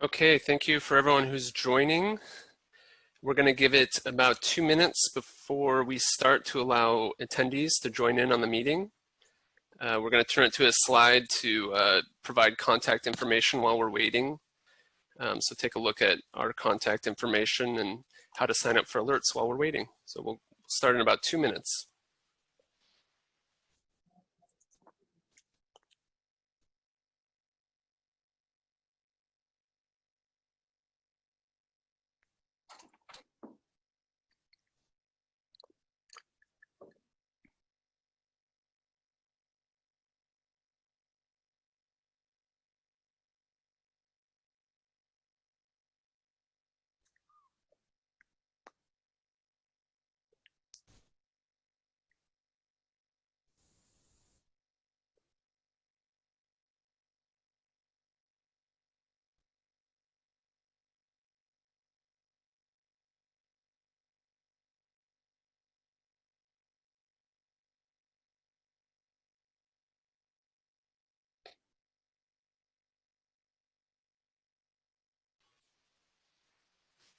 Okay, thank you for everyone who's joining. We're going to give it about 2 minutes before we start to allow attendees to join in on the meeting. We're going to turn it to a slide to provide contact information while we're waiting. So take a look at our contact information and how to sign up for alerts while we're waiting. So we'll start in about 2 minutes.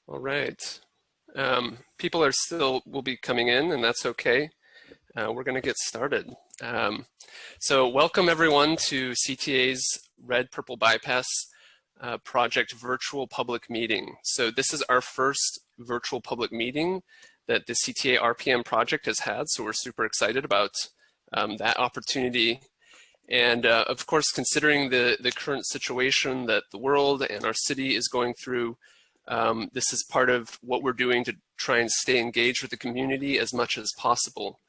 All right. People will be coming in, and that's okay. We're going to get started. So welcome everyone to CTA's Red Purple Bypass Project virtual public meeting. So this is our first virtual public meeting that the CTA RPM project has had. So we're super excited about that opportunity. And of course, considering the current situation that the world and our city is going through, this is part of what we're doing to try and stay engaged with the community as much as possible.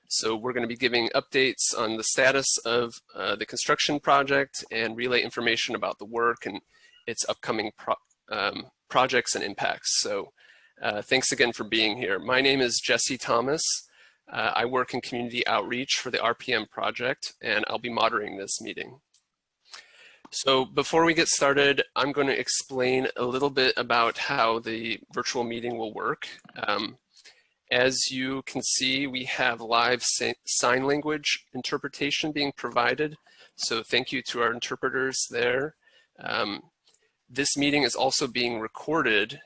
So we're going to be giving updates on the status of the construction project and relay information about the work and its upcoming projects and impacts. So thanks again for being here. My name is Jesse Thomas. I work in community outreach for the RPM project, and I'll be moderating this meeting. So before we get started, I'm going to explain a little bit about how the virtual meeting will work. As you can see, we have live sign language interpretation being provided. So thank you to our interpreters there. This meeting is also being recorded.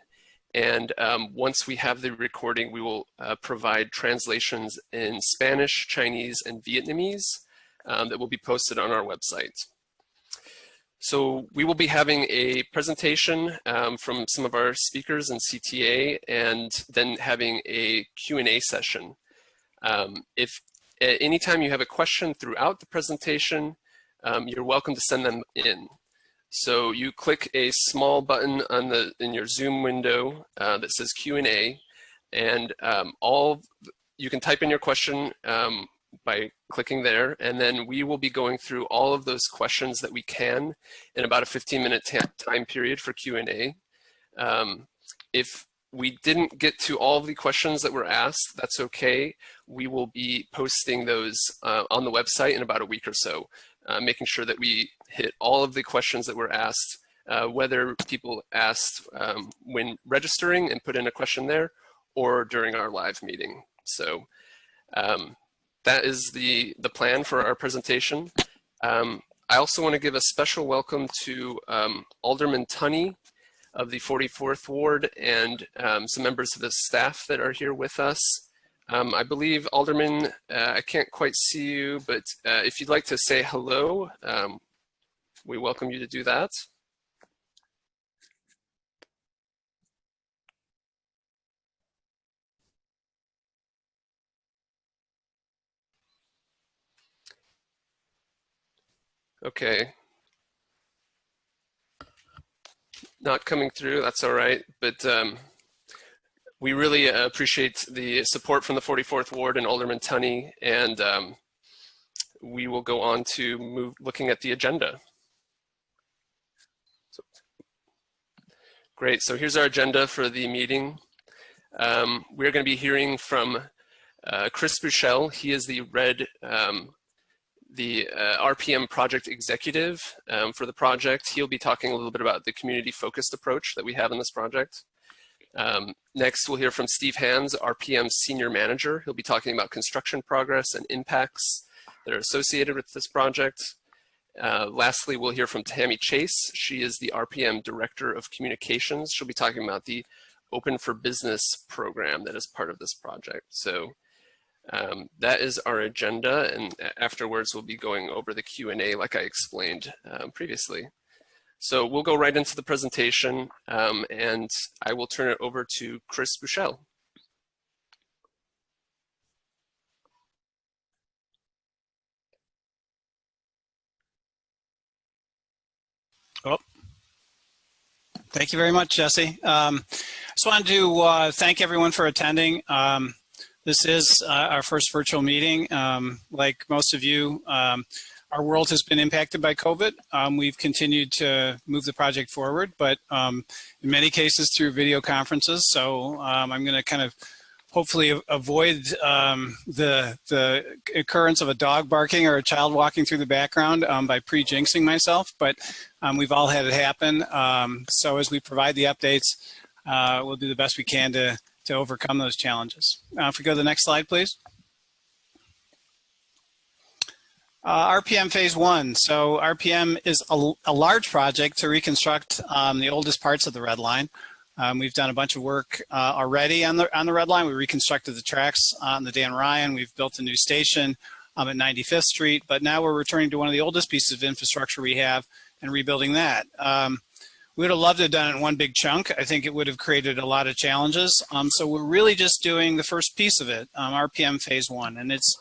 And once we have the recording, we will provide translations in Spanish, Chinese, and Vietnamese that will be posted on our website. So we will be having a presentation from some of our speakers in CTA and then having a Q&A session. If at any time you have a question throughout the presentation, you're welcome to send them in. So you click a small button on in your Zoom window that says Q&A, and you can type in your question by clicking there, and then we will be going through all of those questions that we can in about a 15-minute time period for Q&A. If we didn't get to all of the questions that were asked, that's okay. We will be posting those on the website in about a week or so, making sure that we hit all of the questions that were asked, whether people asked when registering and put in a question there or during our live meeting. So that is the plan for our presentation. I also want to give a special welcome to Alderman Tunney of the 44th Ward and some members of the staff that are here with us. I believe, Alderman, I can't quite see you, but if you'd like to say hello, we welcome you to do that. Okay. Not coming through, that's all right. But we really appreciate the support from the 44th Ward and Alderman Tunney, and we will go on to looking at the agenda. Great, so here's our agenda for the meeting. We're going to be hearing from Chris Buchel. He is the RPM project executive for the project. He'll be talking a little bit about the community-focused approach that we have in this project. Next, we'll hear from Steve Hands, RPM senior manager. He'll be talking about construction progress and impacts that are associated with this project. Lastly, we'll hear from Tammy Chase. She is the RPM Director of Communications. She'll be talking about the Open for Business program that is part of this project. So that is our agenda, and afterwards we'll be going over the Q&A like I explained previously. So we'll go right into the presentation, and I will turn it over to Chris Buchel. Oh, thank you very much, Jesse. Just wanted to thank everyone for attending. This is our first virtual meeting. Like most of you, our world has been impacted by COVID. We've continued to move the project forward, but in many cases through video conferences. So I'm going to kind of hopefully avoid the occurrence of a dog barking or a child walking through the background by pre-jinxing myself, but we've all had it happen. So as we provide the updates, we'll do the best we can to overcome those challenges. If we go to the next slide, please. RPM Phase 1. So RPM is a large project to reconstruct the oldest parts of the Red Line. We've done a bunch of work already on the Red Line. We reconstructed the tracks on the Dan Ryan. We've built a new station at 95th Street, but now we're returning to one of the oldest pieces of infrastructure we have and rebuilding that. We would have loved to have done it in one big chunk. I think it would have created a lot of challenges. So we're really just doing the first piece of it, RPM Phase 1. And it's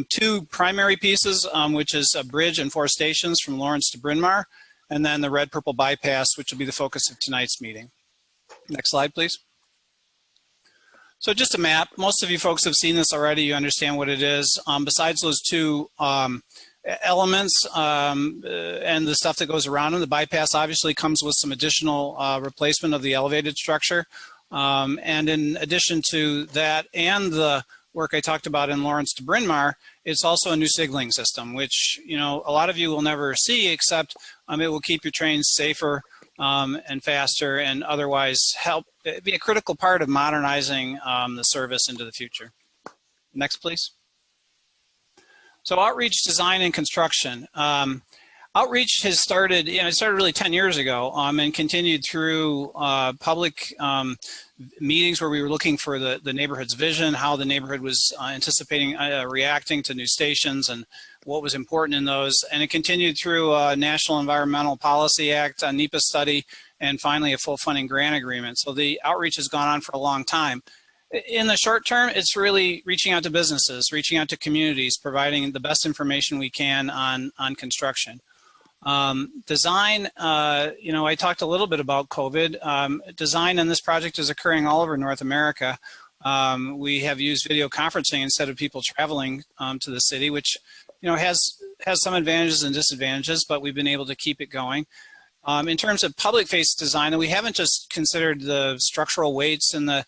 two primary pieces, which is a bridge and 4 stations from Lawrence to Bryn Mawr, and then the red-purple bypass, which will be the focus of tonight's meeting. Next slide, please. So just a map. Most of you folks have seen this already. You understand what it is. Besides those two elements and the stuff that goes around them, the bypass obviously comes with some additional replacement of the elevated structure. And in addition to that and the work I talked about in Lawrence to Bryn Mawr, it's also a new signaling system, which a lot of you will never see, except it will keep your trains safer and faster, and otherwise help be a critical part of modernizing the service into the future. Next, please. So outreach, design, and construction. Outreach has started, it started really 10 years ago and continued through public meetings where we were looking for the neighborhood's vision, how the neighborhood was anticipating reacting to new stations and what was important in those. And it continued through a National Environmental Policy Act, a NEPA study, and finally a full funding grant agreement. So the outreach has gone on for a long time. In the short term, it's really reaching out to businesses, reaching out to communities, providing the best information we can on construction. Design, I talked a little bit about COVID. Design in this project is occurring all over North America. We have used video conferencing instead of people traveling to the city, which has some advantages and disadvantages, but we've been able to keep it going. In terms of public face design, we haven't just considered the structural weights and the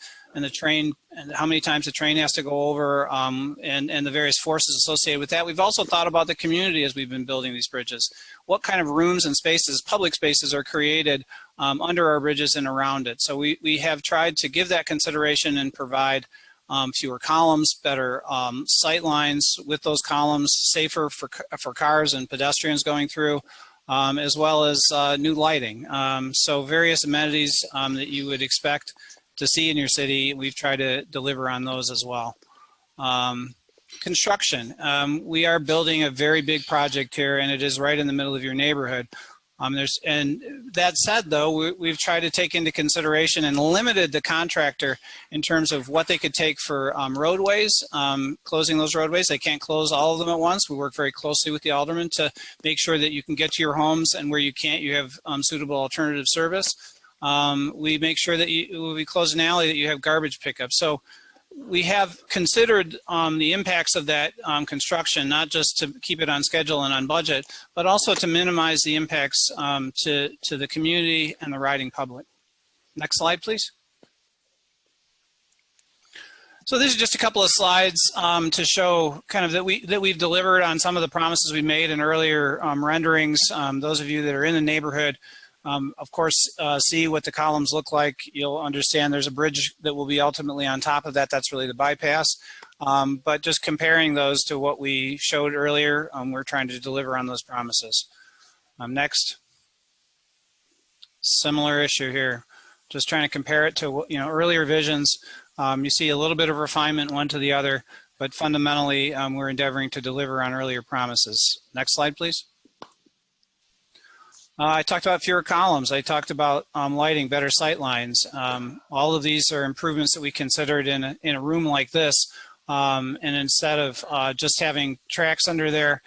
train and how many times the train has to go over and the various forces associated with that. We've also thought about the community as we've been building these bridges. What kind of rooms and spaces, public spaces, are created under our bridges and around it. So we have tried to give that consideration and provide fewer columns, better sight lines with those columns, safer for cars and pedestrians going through, as well as new lighting. So various amenities that you would expect to see in your city, we've tried to deliver on those as well. Construction, we are building a very big project here, and it is right in the middle of your neighborhood. And that said, though, we've tried to take into consideration and limited the contractor in terms of what they could take for roadways, closing those roadways. They can't close all of them at once. We work very closely with the aldermen to make sure that you can get to your homes, and where you can't, you have suitable alternative service. We make sure that when we close an alley, that you have garbage pickup. So we have considered the impacts of that construction, not just to keep it on schedule and on budget, but also to minimize the impacts to the community and the riding public. Next slide, please. So this is just a couple of slides to show kind of that we've delivered on some of the promises we made in earlier renderings. Those of you that are in the neighborhood, of course, see what the columns look like. You'll understand there's a bridge that will be ultimately on top of that. That's really the bypass. but just comparing those to what we showed earlier, we're trying to deliver on those promises. Next. Similar issue here. Just trying to compare it to earlier visions. You see a little bit of refinement one to the other, but fundamentally we're endeavoring to deliver on earlier promises. Next slide, please. I talked about fewer columns. I talked about lighting, better sight lines. All of these are improvements that we considered in a room like this. And instead of just having tracks under there,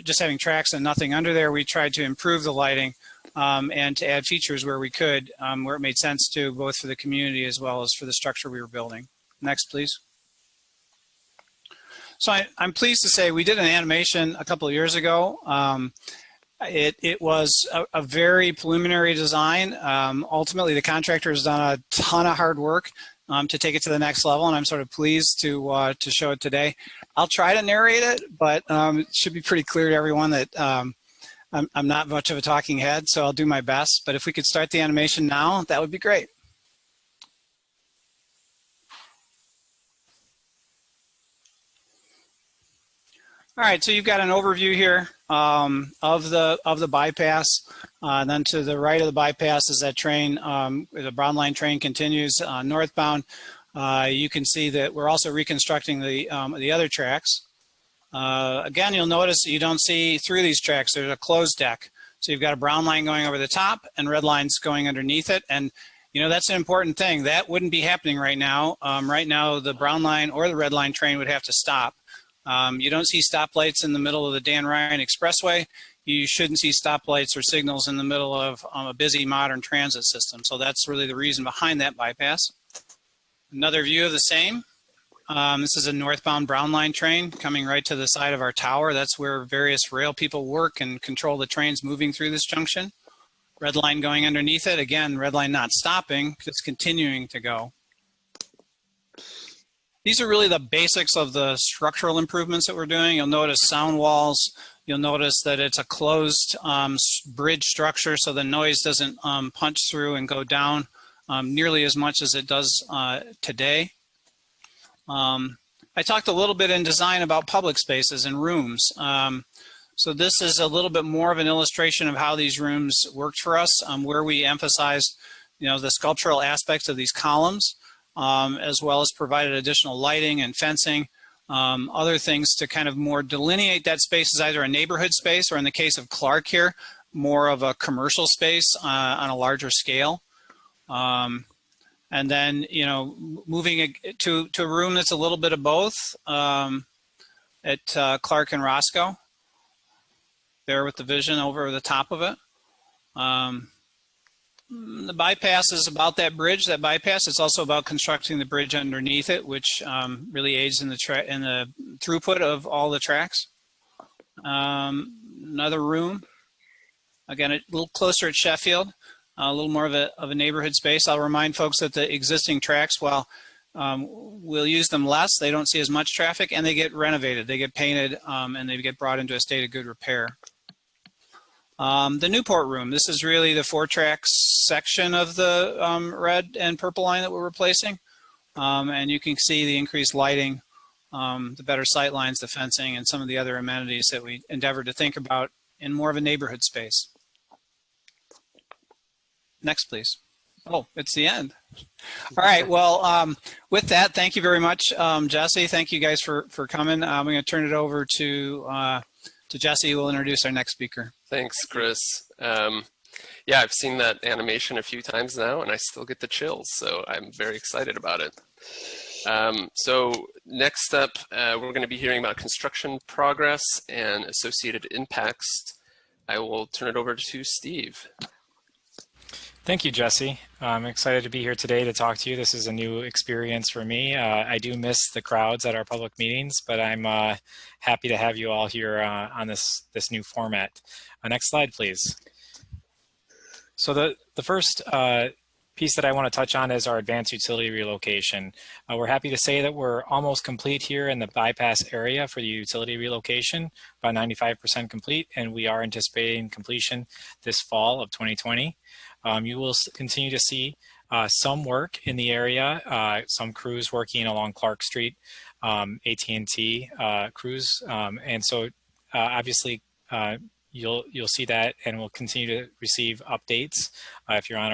just having tracks and nothing under there, we tried to improve the lighting and to add features where we could, where it made sense to, both for the community as well as for the structure we were building. Next, please. So I'm pleased to say we did an animation a couple of years ago. It was a very preliminary design. Ultimately, the contractor has done a ton of hard work to take it to the next level, and I'm sort of pleased to show it today. I'll try to narrate it, but it should be pretty clear to everyone that I'm not much of a talking head, so I'll do my best. But if we could start the animation now, that would be great. All right, so you've got an overview here of the bypass. Then to the right of the bypass is that train, the brown line train continues northbound. You can see that we're also reconstructing the other tracks. Again, you'll notice that you don't see through these tracks. There's a closed deck. So you've got a brown line going over the top and red lines going underneath it. And that's an important thing. That wouldn't be happening right now. Right now, the brown line or the red line train would have to stop. You don't see stoplights in the middle of the Dan Ryan Expressway. You shouldn't see stoplights or signals in the middle of a busy modern transit system. So that's really the reason behind that bypass. Another view of the same. This is a northbound brown line train coming right to the side of our tower. That's where various rail people work and control the trains moving through this junction. Red line going underneath it. Again, red line not stopping, it's continuing to go. These are really the basics of the structural improvements that we're doing. You'll notice sound walls. You'll notice that it's a closed bridge structure, so the noise doesn't punch through and go down nearly as much as it does today. I talked a little bit in design about public spaces and rooms. So this is a little bit more of an illustration of how these rooms worked for us, where we emphasized the sculptural aspects of these columns. As well as provided additional lighting and fencing, other things to kind of more delineate that space as either a neighborhood space or, in the case of Clark here, more of a commercial space on a larger scale. And then, moving it to a room that's a little bit of both at Clark and Roscoe, there with the vision over the top of it. The bypass is about that bridge, that bypass. It's also about constructing the bridge underneath it, which really aids in the throughput of all the tracks. Another room, again, a little closer at Sheffield, a little more of a neighborhood space. I'll remind folks that the existing tracks, while we'll use them less, they don't see as much traffic, and they get renovated, they get painted, and they get brought into a state of good repair. The Newport room, this is really the 4-track section of the red and purple line that we're replacing. And you can see the increased lighting, the better sight lines, the fencing, and some of the other amenities that we endeavored to think about in more of a neighborhood space. Next, please. Oh, it's the end. All right, well, with that, thank you very much, Jesse. Thank you guys for coming. I'm going to turn it over to Jesse, who will introduce our next speaker. Thanks, Chris. Yeah, I've seen that animation a few times now, and I still get the chills, so I'm very excited about it. So next up, we're going to be hearing about construction progress and associated impacts. I will turn it over to Steve. Thank you, Jesse. I'm excited to be here today to talk to you. This is a new experience for me. I do miss the crowds at our public meetings, but I'm happy to have you all here on this new format. Next slide, please. So the first piece that I want to touch on is our advanced utility relocation. We're happy to say that we're almost complete here in the bypass area for the utility relocation, about 95% complete, and we are anticipating completion this fall of 2020. You will continue to see some work in the area, some crews working along Clark Street, AT&T crews, and so obviously you'll see that, and we'll continue to receive updates if you're on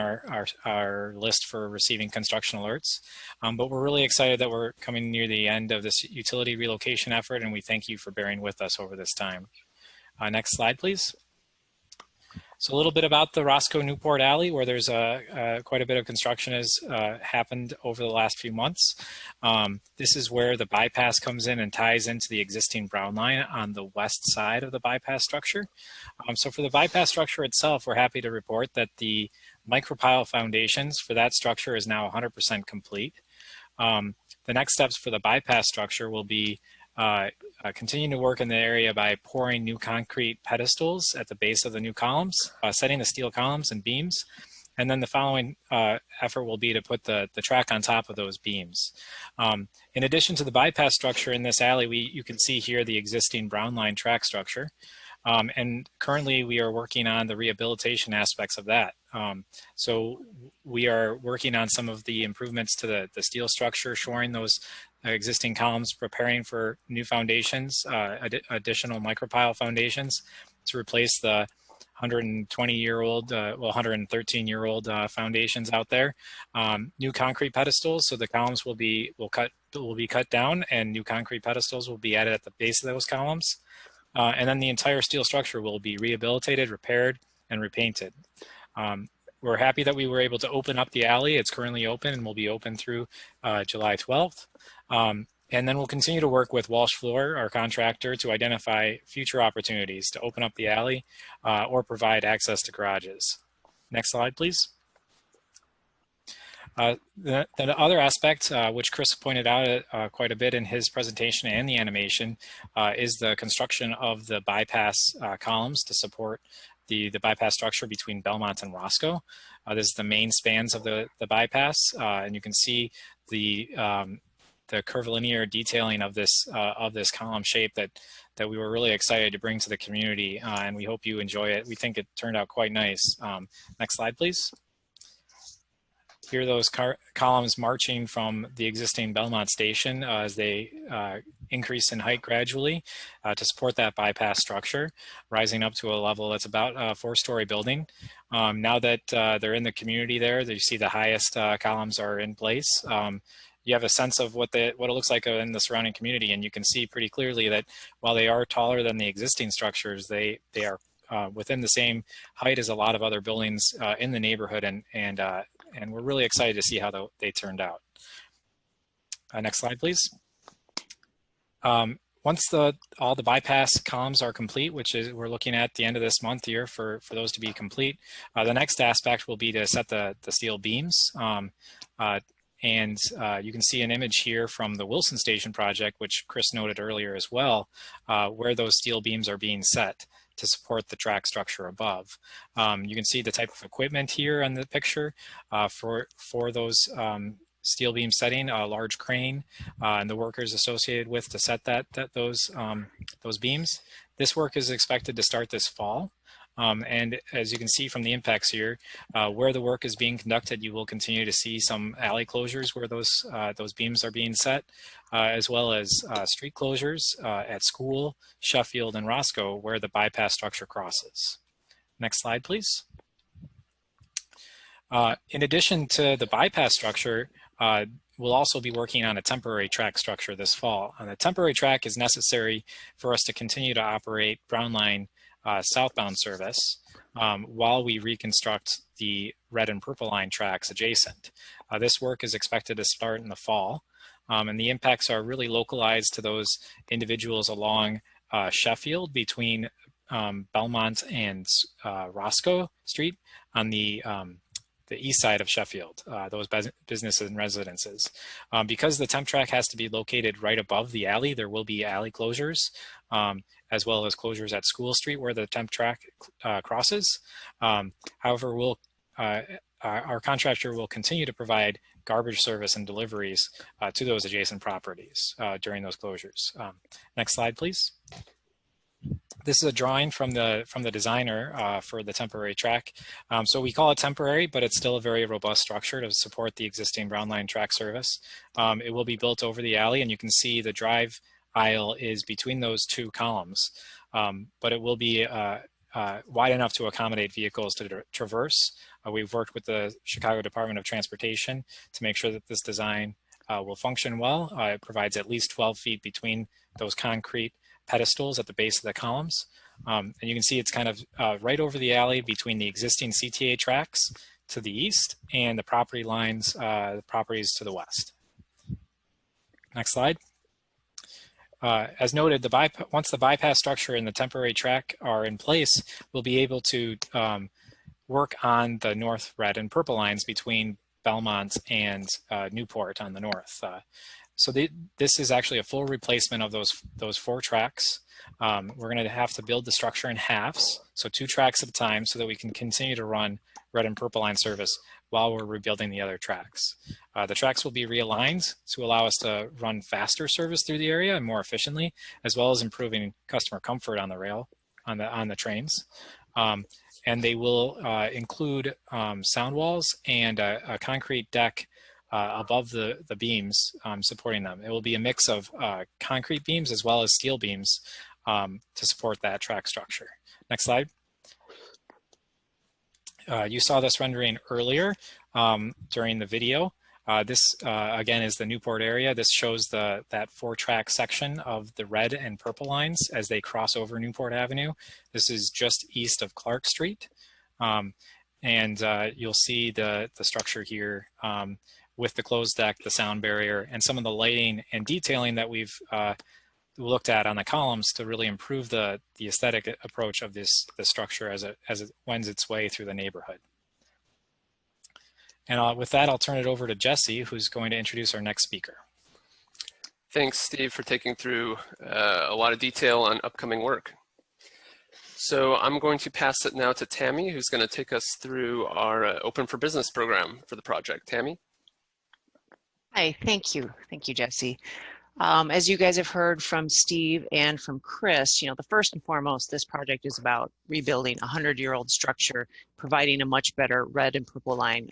our list for receiving construction alerts. But we're really excited that we're coming near the end of this utility relocation effort, and we thank you for bearing with us over this time. Next slide, please. So a little bit about the Roscoe Newport Alley, where there's quite a bit of construction has happened over the last few months. This is where the bypass comes in and ties into the existing brown line on the west side of the bypass structure. So for the bypass structure itself, we're happy to report that the micropile foundations for that structure is now 100% complete. The next steps for the bypass structure will be continuing to work in the area by pouring new concrete pedestals at the base of the new columns, setting the steel columns and beams, and then the following effort will be to put the track on top of those beams. In addition to the bypass structure in this alley, you can see here the existing brown line track structure. And currently we are working on the rehabilitation aspects of that. So we are working on some of the improvements to the steel structure, shoring those existing columns, preparing for new foundations, additional micropile foundations to replace the 120-year-old, 113-year-old foundations out there. New concrete pedestals, so the columns will be cut down, and new concrete pedestals will be added at the base of those columns. And then the entire steel structure will be rehabilitated, repaired, and repainted. We're happy that we were able to open up the alley. It's currently open and will be open through July 12th. And then we'll continue to work with Walsh Floor, our contractor, to identify future opportunities to open up the alley or provide access to garages. Next slide, please. The other aspect, which Chris pointed out quite a bit in his presentation and the animation, is the construction of the bypass columns to support the bypass structure between Belmont and Roscoe. This is the main spans of the bypass, and you can see the curvilinear detailing of this column shape that we were really excited to bring to the community, and we hope you enjoy it. We think it turned out quite nice. Next slide, please. Here are those columns marching from the existing Belmont Station as they increase in height gradually to support that bypass structure, rising up to a level that's about a 4-story building. Now that they're in the community there, you see the highest columns are in place. You have a sense of what it looks like in the surrounding community, and you can see pretty clearly that while they are taller than the existing structures, they are within the same height as a lot of other buildings in the neighborhood, and we're really excited to see how they turned out. Next slide, please. Once all the bypass columns are complete, which is we're looking at the end of this month here for those to be complete, the next aspect will be to set the steel beams. And you can see an image here from the Wilson Station project, which Chris noted earlier as well, where those steel beams are being set to support the track structure above. You can see the type of equipment here on the picture for those steel beam setting, a large crane, and the workers associated with to set those beams. This work is expected to start this fall. And as you can see from the impacts here, where the work is being conducted, you will continue to see some alley closures where those beams are being set, as well as street closures at School, Sheffield, and Roscoe, where the bypass structure crosses. Next slide, please. In addition to the bypass structure, we'll also be working on a temporary track structure this fall. And the temporary track is necessary for us to continue to operate Brown Line southbound service while we reconstruct the red and purple line tracks adjacent. This work is expected to start in the fall, and the impacts are really localized to those individuals along Sheffield between Belmont and Roscoe Street on the east side of Sheffield, those businesses and residences. Because the temp track has to be located right above the alley, there will be alley closures, as well as closures at School Street where the temp track crosses. However, our contractor will continue to provide garbage service and deliveries to those adjacent properties during those closures. Next slide, please. This is a drawing from the designer for the temporary track. So we call it temporary, but it's still a very robust structure to support the existing Brown Line track service. It will be built over the alley, and you can see the drive aisle is between those two columns, but it will be wide enough to accommodate vehicles to traverse. We've worked with the Chicago Department of Transportation to make sure that this design will function well. It provides at least 12 feet between those concrete pedestals at the base of the columns. And you can see it's kind of right over the alley between the existing CTA tracks to the east and the property lines, the properties to the west. Next slide. As noted, once the bypass structure and the temporary track are in place, we'll be able to work on the north, red, and purple lines between Belmont and Newport on the north. So this is actually a full replacement of those 4 tracks. We're going to have to build the structure in halves, so 2 tracks at a time, so that we can continue to run red and purple line service while we're rebuilding the other tracks. The tracks will be realigned to allow us to run faster service through the area and more efficiently, as well as improving customer comfort on the rail, on the trains. And they will include sound walls and a concrete deck above the beams supporting them. It will be a mix of concrete beams as well as steel beams to support that track structure. Next slide. You saw this rendering earlier during the video. This again is the Newport area. This shows that 4-track section of the red and purple lines as they cross over Newport Avenue. This is just east of Clark Street. And you'll see the structure here with the closed deck, the sound barrier, and some of the lighting and detailing that we've looked at on the columns to really improve the aesthetic approach of this structure as it wends its way through the neighborhood. And with that, I'll turn it over to Jesse, who's going to introduce our next speaker. Thanks, Steve, for taking through a lot of detail on upcoming work. So I'm going to pass it now to Tammy, who's going to take us through our Open for Business program for the project. Tammy? Hi, thank you. Thank you, Jesse. As you guys have heard from Steve and from Chris, the first and foremost, this project is about rebuilding a 100-year-old structure, providing a much better red and purple line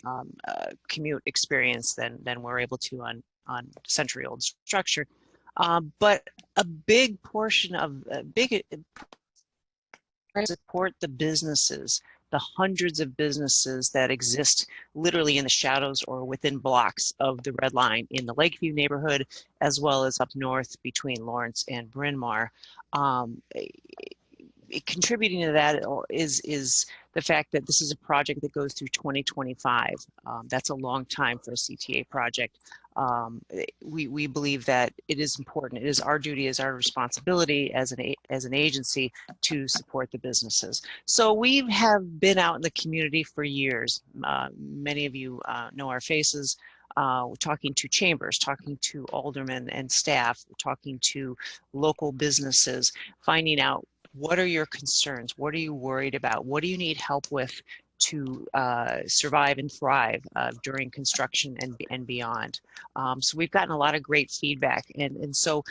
commute experience than we're able to on century-old structure. But a big portion of support the businesses, the hundreds of businesses that exist literally in the shadows or within blocks of the Red Line in the Lakeview neighborhood, as well as up north between Lawrence and Bryn Mawr. Contributing to that is the fact that this is a project that goes through 2025. That's a long time for a CTA project. We believe that it is important. It is our duty, as our responsibility as an agency to support the businesses. So we have been out in the community for years. Many of you know our faces. We're talking to chambers, talking to aldermen and staff, talking to local businesses, finding out what are your concerns, what are you worried about, what do you need help with to survive and thrive during construction and beyond. So we've gotten a lot of great feedback, and so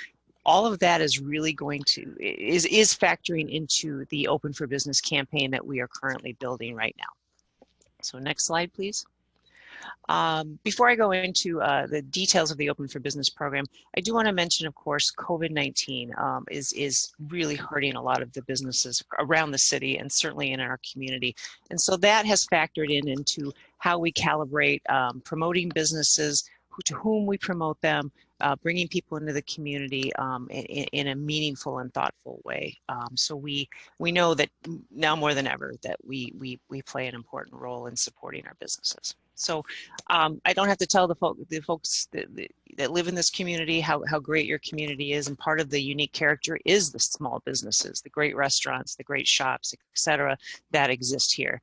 all of that is really going to is factoring into the Open for Business campaign that we are currently building right now. So next slide, please. Before I go into the details of the Open for Business program, I do want to mention, of course, COVID-19 is really hurting a lot of the businesses around the city and certainly in our community. And so that has factored into how we calibrate promoting businesses, to whom we promote them, bringing people into the community in a meaningful and thoughtful way. So we know that now more than ever that we play an important role in supporting our businesses. So I don't have to tell the folks that live in this community how great your community is, and part of the unique character is the small businesses, the great restaurants, the great shops, etc., that exist here.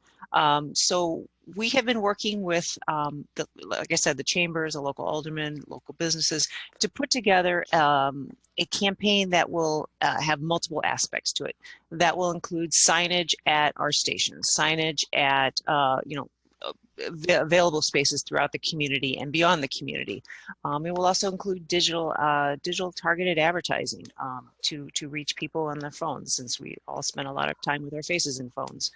So we have been working with, like I said, the chambers, the local aldermen, local businesses, to put together a campaign that will have multiple aspects to it. That will include signage at our stations, signage at available spaces throughout the community and beyond the community. It will also include digital targeted advertising to reach people on their phones, since we all spend a lot of time with our faces in phones.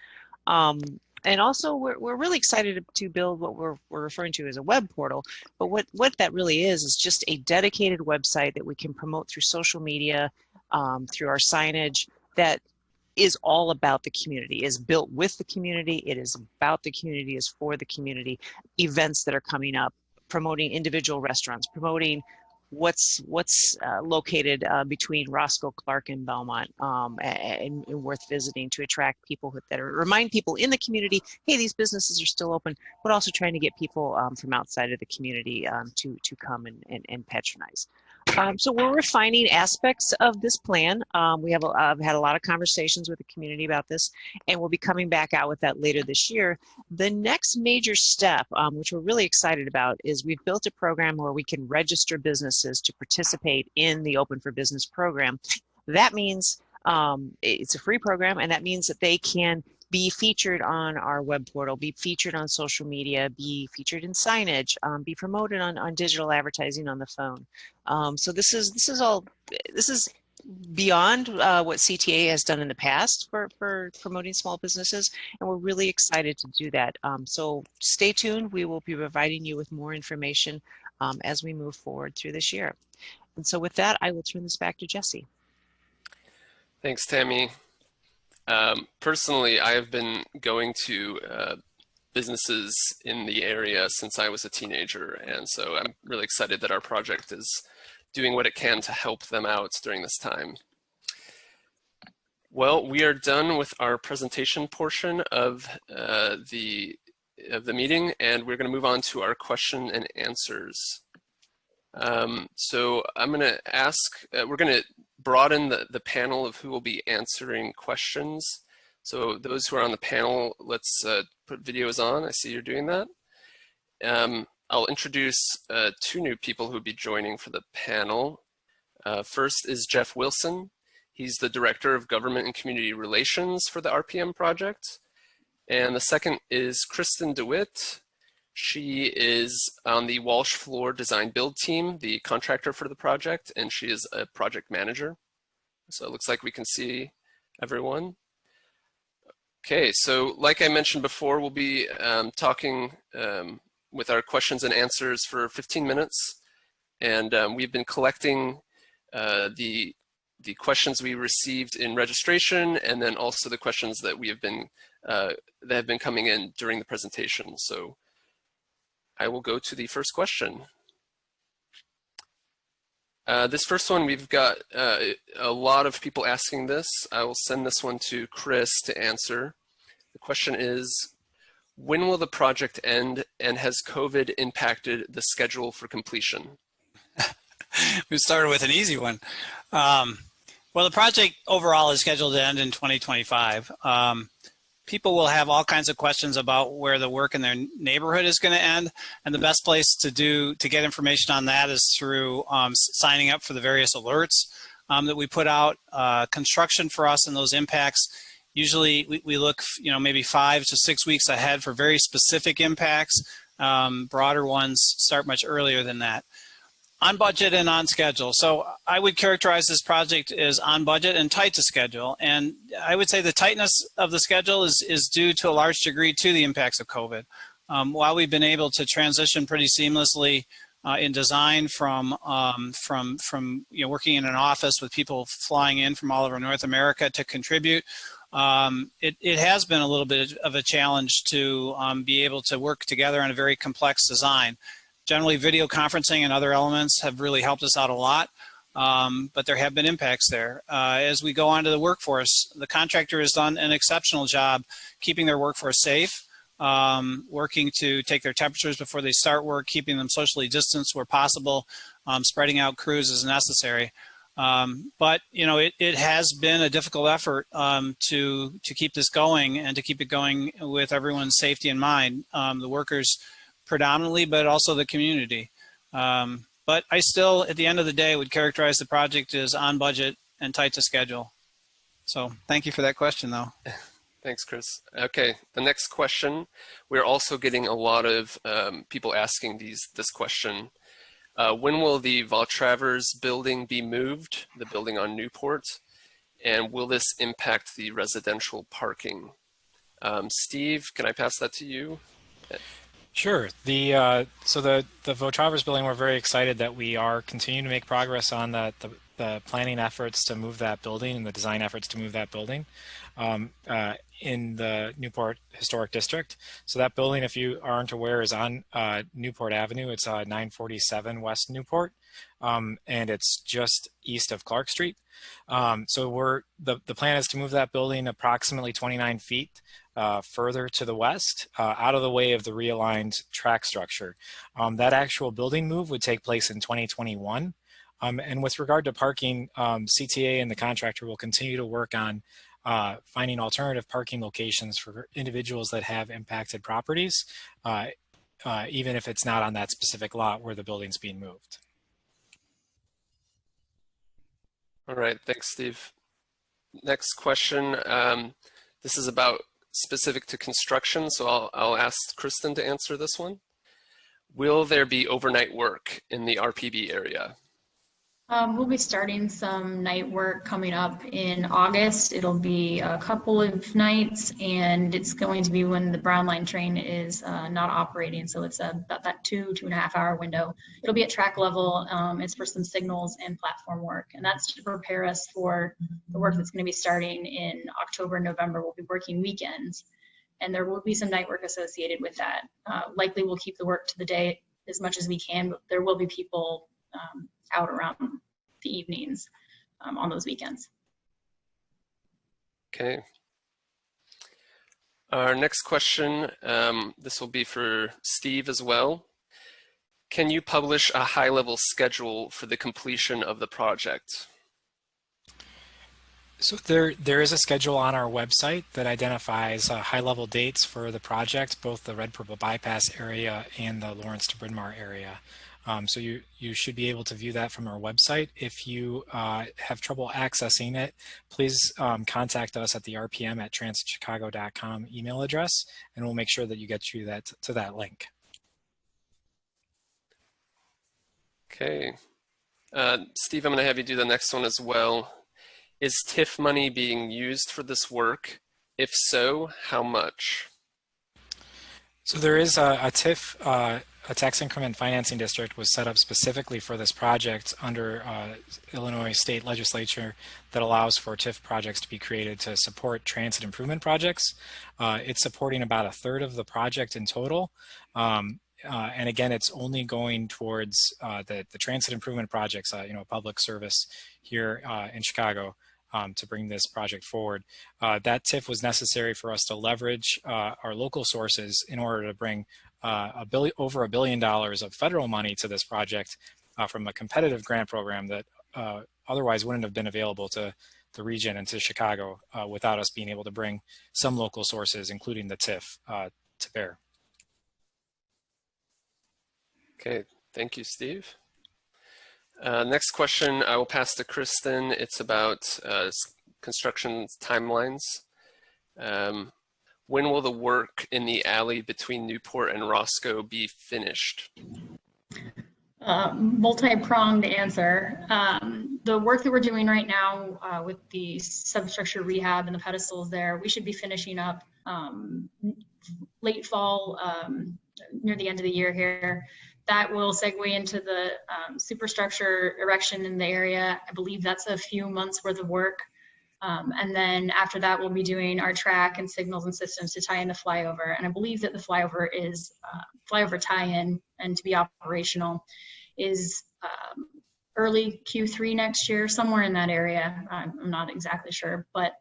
And also, we're really excited to build what we're referring to as a web portal. But what that really is just a dedicated website that we can promote through social media, through our signage, that is all about the community, is built with the community. It is about the community, is for the community. Events that are coming up, promoting individual restaurants, promoting what's located between Roscoe, Clark, and Belmont, and worth visiting to attract people remind people in the community, hey, these businesses are still open, but also trying to get people from outside of the community to come and patronize. So we're refining aspects of this plan. We have I've had a lot of conversations with the community about this, and we'll be coming back out with that later this year. The next major step, which we're really excited about, is we've built a program where we can register businesses to participate in the Open for Business program. That means it's a free program, and that means that they can be featured on our web portal, be featured on social media, be featured in signage, be promoted on digital advertising on the phone. So this is beyond what CTA has done in the past for promoting small businesses, and we're really excited to do that. So stay tuned. We will be providing you with more information as we move forward through this year. And so with that, I will turn this back to Jesse. Thanks, Tammy. Personally, I have been going to businesses in the area since I was a teenager, and so I'm really excited that our project is doing what it can to help them out during this time. Well, we are done with our presentation portion of the meeting, and we're going to move on to our question and answers. So I'm going to ask, we're going to broaden the panel of who will be answering questions. So those who are on the panel, let's put videos on. I see you're doing that. I'll introduce two new people who will be joining for the panel. First is Jeff Wilson. He's the Director of Government and Community Relations for the RPM project. And the second is Kristen DeWitt. She is on the Walsh Floor Design Build team, the contractor for the project, and she is a project manager. So it looks like we can see everyone. Okay, so like I mentioned before, we'll be talking with our questions and answers for 15 minutes. And we've been collecting the questions we received in registration, and then also the questions that we have been that have been coming in during the presentation. So I will go to the first question. This first one, we've got a lot of people asking this. I will send this one to Chris to answer. The question is, when will the project end, and has COVID impacted the schedule for completion? We started with an easy one. Well, the project overall is scheduled to end in 2025. People will have all kinds of questions about where the work in their neighborhood is going to end, and the best place to get information on that is through signing up for the various alerts that we put out. Construction for us and those impacts, usually we look, maybe 5 to 6 weeks ahead for very specific impacts. Broader ones start much earlier than that. On budget and on schedule. So I would characterize this project as on budget and tight to schedule. And I would say the tightness of the schedule is due to a large degree to the impacts of COVID. While we've been able to transition pretty seamlessly in design from working in an office with people flying in from all over North America to contribute, it has been a little bit of a challenge to be able to work together on a very complex design. Generally, video conferencing and other elements have really helped us out a lot, but there have been impacts there. As we go on to the workforce, the contractor has done an exceptional job keeping their workforce safe, working to take their temperatures before they start work, keeping them socially distanced where possible, spreading out crews as necessary. But it has been a difficult effort to keep this going and to keep it going with everyone's safety in mind. The workers predominantly, but also the community. But I still, at the end of the day, would characterize the project as on budget and tight to schedule. So thank you for that question, though. Thanks, Chris. Okay, the next question. We're also getting a lot of people asking this question. When will the Valtravers building be moved, the building on Newport? And will this impact the residential parking? Steve, can I pass that to you? Sure. So the Valtravers building, we're very excited that we are continuing to make progress on the planning efforts to move that building and the design efforts to move that building in the Newport Historic District. So that building, if you aren't aware, is on Newport Avenue. It's 947 West Newport, and it's just east of Clark Street. So the plan is to move that building approximately 29 feet further to the west, out of the way of the realigned track structure. That actual building move would take place in 2021. And with regard to parking, CTA and the contractor will continue to work on finding alternative parking locations for individuals that have impacted properties, even if it's not on that specific lot where the building's being moved. All right, thanks, Steve. Next question. This is about specific to construction, so I'll ask Kristen to answer this one. Will there be overnight work in the RPB area? We'll be starting some night work coming up in August. It'll be a couple of nights, and it's going to be when the Brown Line train is not operating. So it's about that 2.5 hour window. It'll be at track level. It's for some signals and platform work, and that's to prepare us for the work that's going to be starting in October, November. We'll be working weekends, and there will be some night work associated with that. Likely we'll keep the work to the day as much as we can, but there will be people out around the evenings on those weekends. Okay. Our next question, this will be for Steve as well. Can you publish a high-level schedule for the completion of the project? So there is a schedule on our website that identifies high-level dates for the project, both the Red Purple Bypass area and the Lawrence to Bryn Mawr area. So you should be able to view that from our website. If you have trouble accessing it, please contact us at the rpm@transitchicago.com email address, and we'll make sure that you get to that link. Okay. Steve, I'm going to have you do the next one as well. Is TIF money being used for this work? If so, how much? So there is a TIF, a tax increment financing district was set up specifically for this project under Illinois state legislature that allows for TIF projects to be created to support transit improvement projects. It's supporting about 1/3 of the project in total. And again, it's only going towards the transit improvement projects, public service here in Chicago to bring this project forward. That TIF was necessary for us to leverage our local sources in order to bring over $1 billion of federal money to this project from a competitive grant program that otherwise wouldn't have been available to the region and to Chicago without us being able to bring some local sources, including the TIF, to bear. Okay, thank you, Steve. Next question I will pass to Kristen. It's about construction timelines. When will the work in the alley between Newport and Roscoe be finished? Multi-pronged answer. The work that we're doing right now with the substructure rehab and the pedestals there, we should be finishing up late fall, near the end of the year here. That will segue into the superstructure erection in the area. I believe that's a few months worth of work. And then after that, we'll be doing our track and signals and systems to tie in the flyover. And I believe that the flyover is flyover tie-in and to be operational is early Q3 next year, somewhere in that area. I'm not exactly sure, but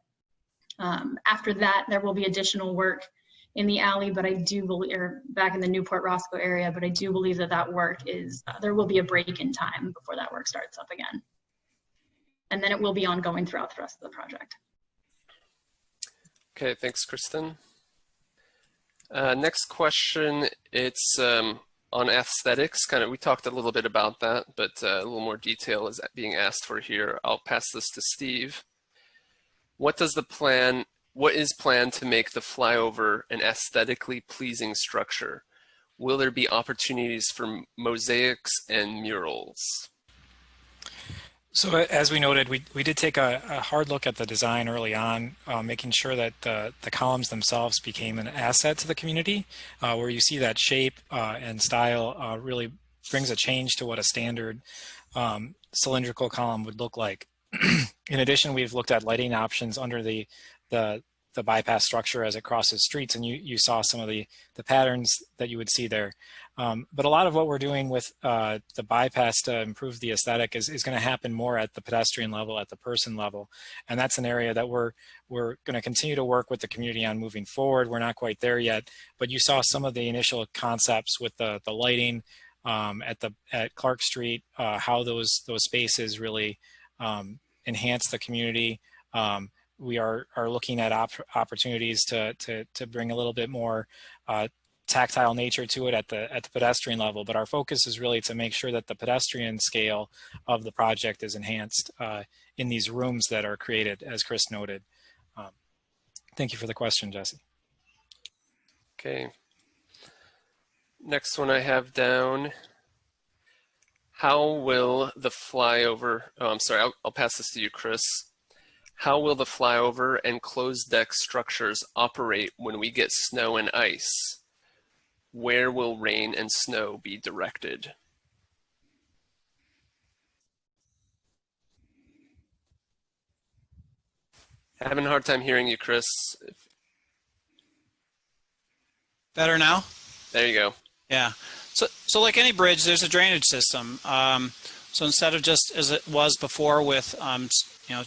after that, there will be additional work in the alley, but I do believe, or back in the Newport Roscoe area, but I do believe that that work is, there will be a break in time before that work starts up again. And then it will be ongoing throughout the rest of the project. Okay, thanks, Kristen. Next question, it's on aesthetics. We talked a little bit about that, but a little more detail is being asked for here. I'll pass this to Steve. What does the plan what is planned to make the flyover an aesthetically pleasing structure? Will there be opportunities for mosaics and murals? So as we noted, we did take a hard look at the design early on, making sure that the columns themselves became an asset to the community, where you see that shape and style really brings a change to what a standard cylindrical column would look like. In addition, we've looked at lighting options under the bypass structure as it crosses streets, and you saw some of the patterns that you would see there. But a lot of what we're doing with the bypass to improve the aesthetic is going to happen more at the pedestrian level, at the person level. And that's an area that we're going to continue to work with the community on moving forward. We're not quite there yet, but you saw some of the initial concepts with the lighting at Clark Street, how those spaces really enhance the community. We are looking at opportunities to bring a little bit more tactile nature to it at the pedestrian level, but our focus is really to make sure that the pedestrian scale of the project is enhanced in these rooms that are created, as Chris noted. Thank you for the question, Jesse. Okay. Next one I have down. How will the flyover, oh, I'm sorry, I'll pass this to you, Chris. How will the flyover and closed deck structures operate when we get snow and ice? Where will rain and snow be directed? Having a hard time hearing you, Chris. Better now? There you go. Yeah. So like any bridge, there's a drainage system. So instead of just as it was before with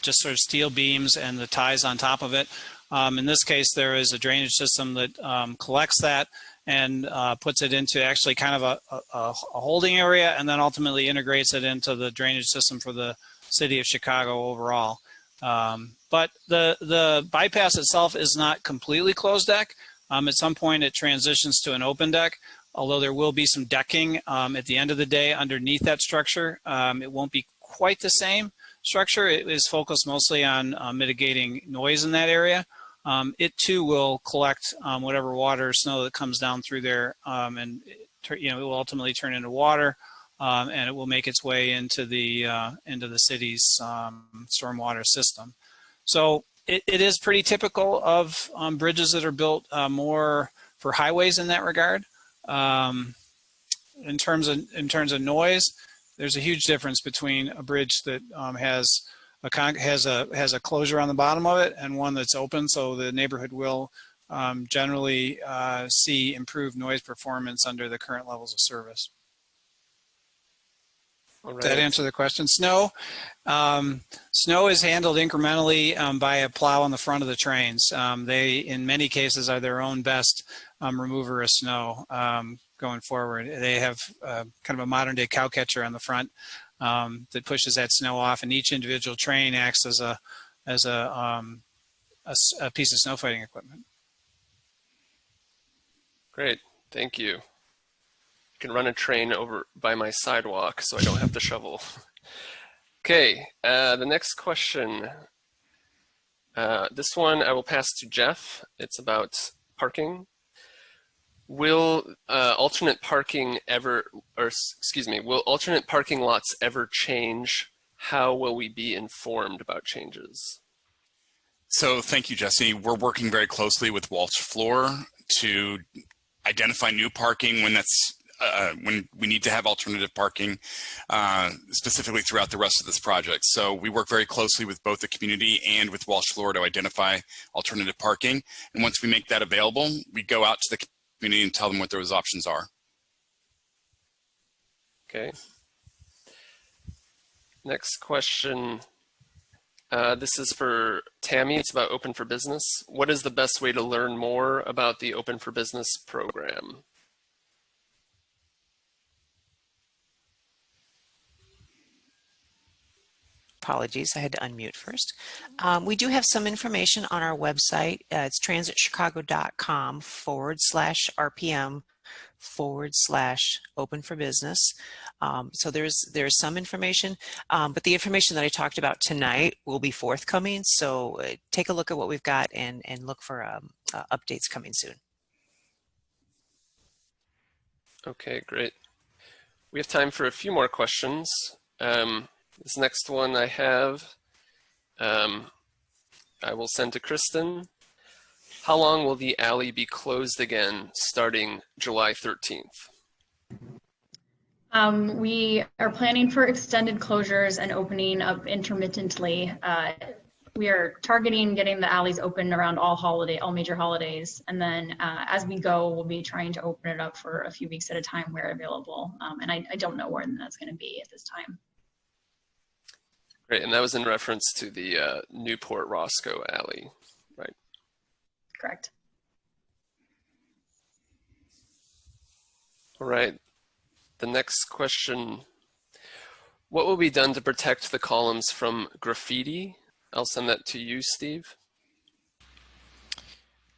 just sort of steel beams and the ties on top of it, in this case there is a drainage system that collects that and puts it into actually kind of a holding area, and then ultimately integrates it into the drainage system for the city of Chicago overall. But the bypass itself is not completely closed deck. At some point it transitions to an open deck, although there will be some decking at the end of the day underneath that structure. It won't be quite the same structure. It is focused mostly on mitigating noise in that area. It too will collect whatever water or snow that comes down through there, and it will ultimately turn into water, and it will make its way into the city's stormwater system. So it is pretty typical of bridges that are built more for highways in that regard. In terms of noise, there's a huge difference between a bridge that has a closure on the bottom of it and one that's open, so the neighborhood will generally see improved noise performance under the current levels of service. All right. Does that answer the question? Snow is handled incrementally by a plow on the front of the trains. They, in many cases, are their own best remover of snow going forward. They have kind of a modern day cow catcher on the front that pushes that snow off, and each individual train acts as a piece of snow fighting equipment. Great, thank you. I can run a train over by my sidewalk so I don't have to shovel. Okay, the next question. This one I will pass to Jeff. It's about parking. Will alternate parking lots ever change? How will we be informed about changes? So thank you, Jesse. We're working very closely with Walsh Floor to identify new parking when we need to have alternative parking, specifically throughout the rest of this project. So we work very closely with both the community and with Walsh Floor to identify alternative parking. And once we make that available, we go out to the community and tell them what those options are. Okay. Next question. This is for Tammy. It's about Open for Business. What is the best way to learn more about the Open for Business program? Apologies, I had to unmute first. We do have some information on our website. It's transitchicago.com/RPM rpb.org/open for business. So there's some information, but the information that I talked about tonight will be forthcoming. So take a look at what we've got and look for updates coming soon. Okay, great. We have time for a few more questions. This next one I have, I will send to Kristen. How long will the alley be closed again starting July 13th? We are planning for extended closures and opening up intermittently. We are targeting getting the alleys open around all major holidays. And then as we go, we'll be trying to open it up for a few weeks at a time where available. And I don't know when that's going to be at this time. Great, and that was in reference to the Newport Roscoe alley, right? Correct. All right. The next question, what will be done to protect the columns from graffiti? I'll send that to you, Steve.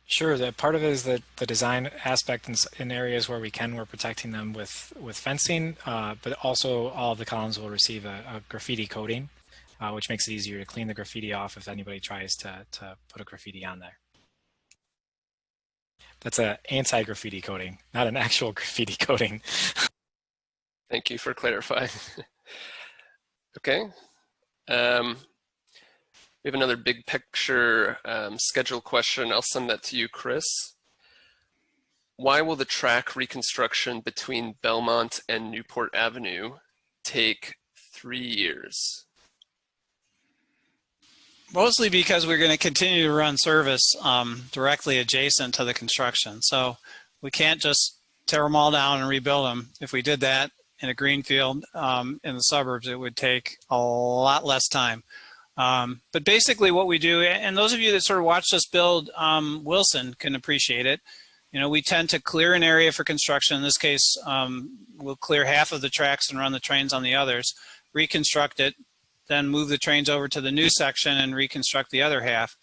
Sure. The part of it is the design aspect in areas where we can, we're protecting them with fencing, but also all of the columns will receive a graffiti coating, which makes it easier to clean the graffiti off if anybody tries to put a graffiti on there. That's an anti-graffiti coating, not an actual graffiti coating. Thank you for clarifying. Okay. We have another big picture schedule question. I'll send that to you, Chris. Why will the track reconstruction between Belmont and Newport Avenue take 3 years? Mostly because we're going to continue to run service directly adjacent to the construction. So we can't just tear them all down and rebuild them. If we did that in a greenfield in the suburbs, it would take a lot less time. But basically what we do, and those of you that sort of watched us build Wilson can appreciate it. You know, we tend to clear an area for construction. In this case, we'll clear half of the tracks and run the trains on the others, reconstruct it, then move the trains over to the new section and reconstruct the other half.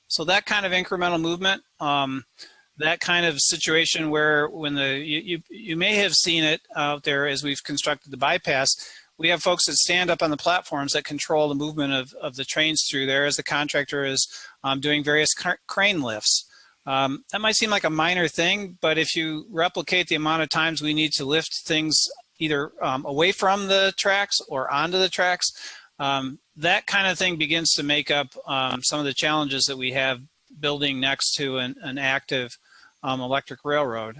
So that kind of incremental movement, that kind of situation where when you may have seen it out there as we've constructed the bypass, we have folks that stand up on the platforms that control the movement of the trains through there as the contractor is doing various crane lifts. That might seem like a minor thing, but if you replicate the amount of times we need to lift things either away from the tracks or onto the tracks, that kind of thing begins to make up some of the challenges that we have building next to an active electric railroad.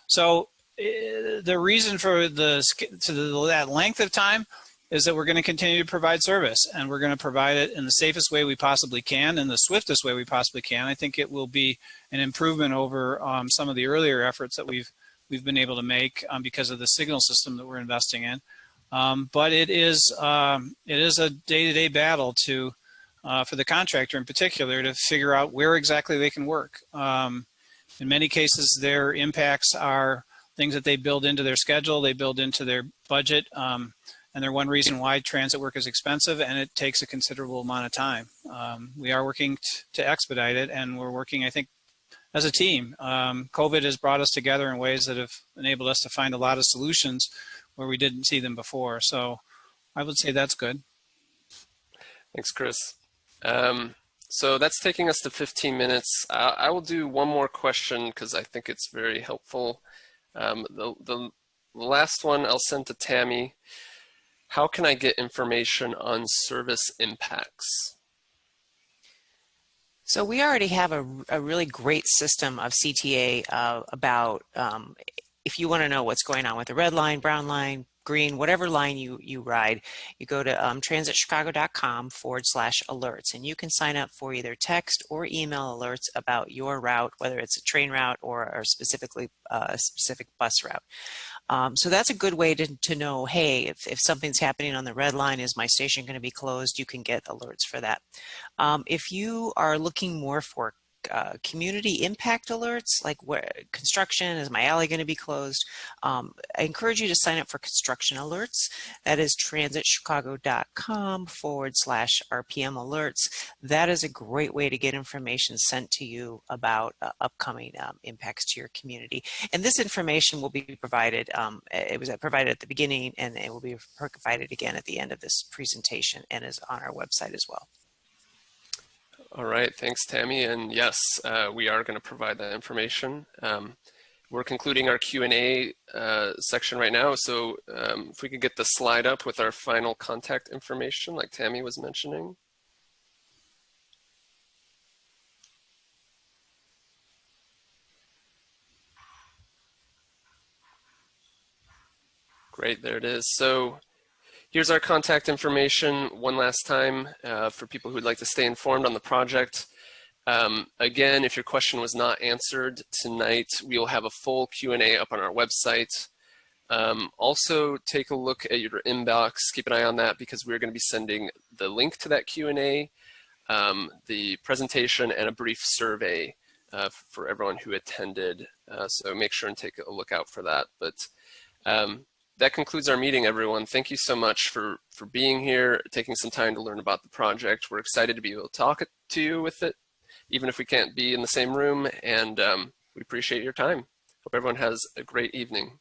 So the reason for that length of time is that we're going to continue to provide service, and we're going to provide it in the safest way we possibly can, in the swiftest way we possibly can. I think it will be an improvement over some of the earlier efforts that we've been able to make because of the signal system that we're investing in. But it is a day-to-day battle for the contractor in particular to figure out where exactly they can work. In many cases, their impacts are things that they build into their schedule, they build into their budget, and they're one reason why transit work is expensive and it takes a considerable amount of time. We are working to expedite it, and we're working, I think, as a team. COVID has brought us together in ways that have enabled us to find a lot of solutions where we didn't see them before. So I would say that's good. Thanks, Chris. So that's taking us to 15 minutes. I will do one more question because I think it's very helpful. The last one I'll send to Tammy. How can I get information on service impacts? So we already have a really great system of CTA about if you want to know what's going on with the red line, brown line, green, whatever line you ride, you go to transitchicago.com/alerts, and you can sign up for either text or email alerts about your route, whether it's a train route or a specific bus route. So that's a good way to know, hey, if something's happening on the red line, is my station going to be closed? You can get alerts for that. If you are looking more for community impact alerts, like where construction, is my alley going to be closed? I encourage you to sign up for construction alerts. That is transitchicago.com/RPM alerts. That is a great way to get information sent to you about upcoming impacts to your community. And this information will be provided, it was provided at the beginning, and it will be provided again at the end of this presentation and is on our website as well. All right, thanks, Tammy. And yes, we are going to provide that information. We're concluding our Q&A section right now. So if we could get the slide up with our final contact information, like Tammy was mentioning. Great, there it is. So here's our contact information one last time for people who would like to stay informed on the project. Again, if your question was not answered tonight, we will have a full Q&A up on our website. Also, take a look at your inbox. Keep an eye on that because we're going to be sending the link to that Q&A, the presentation, and a brief survey for everyone who attended. So make sure and take a look out for that. But that concludes our meeting, everyone. Thank you so much for being here, taking some time to learn about the project. We're excited to be able to talk to you with it, even if we can't be in the same room, and we appreciate your time. Hope everyone has a great evening.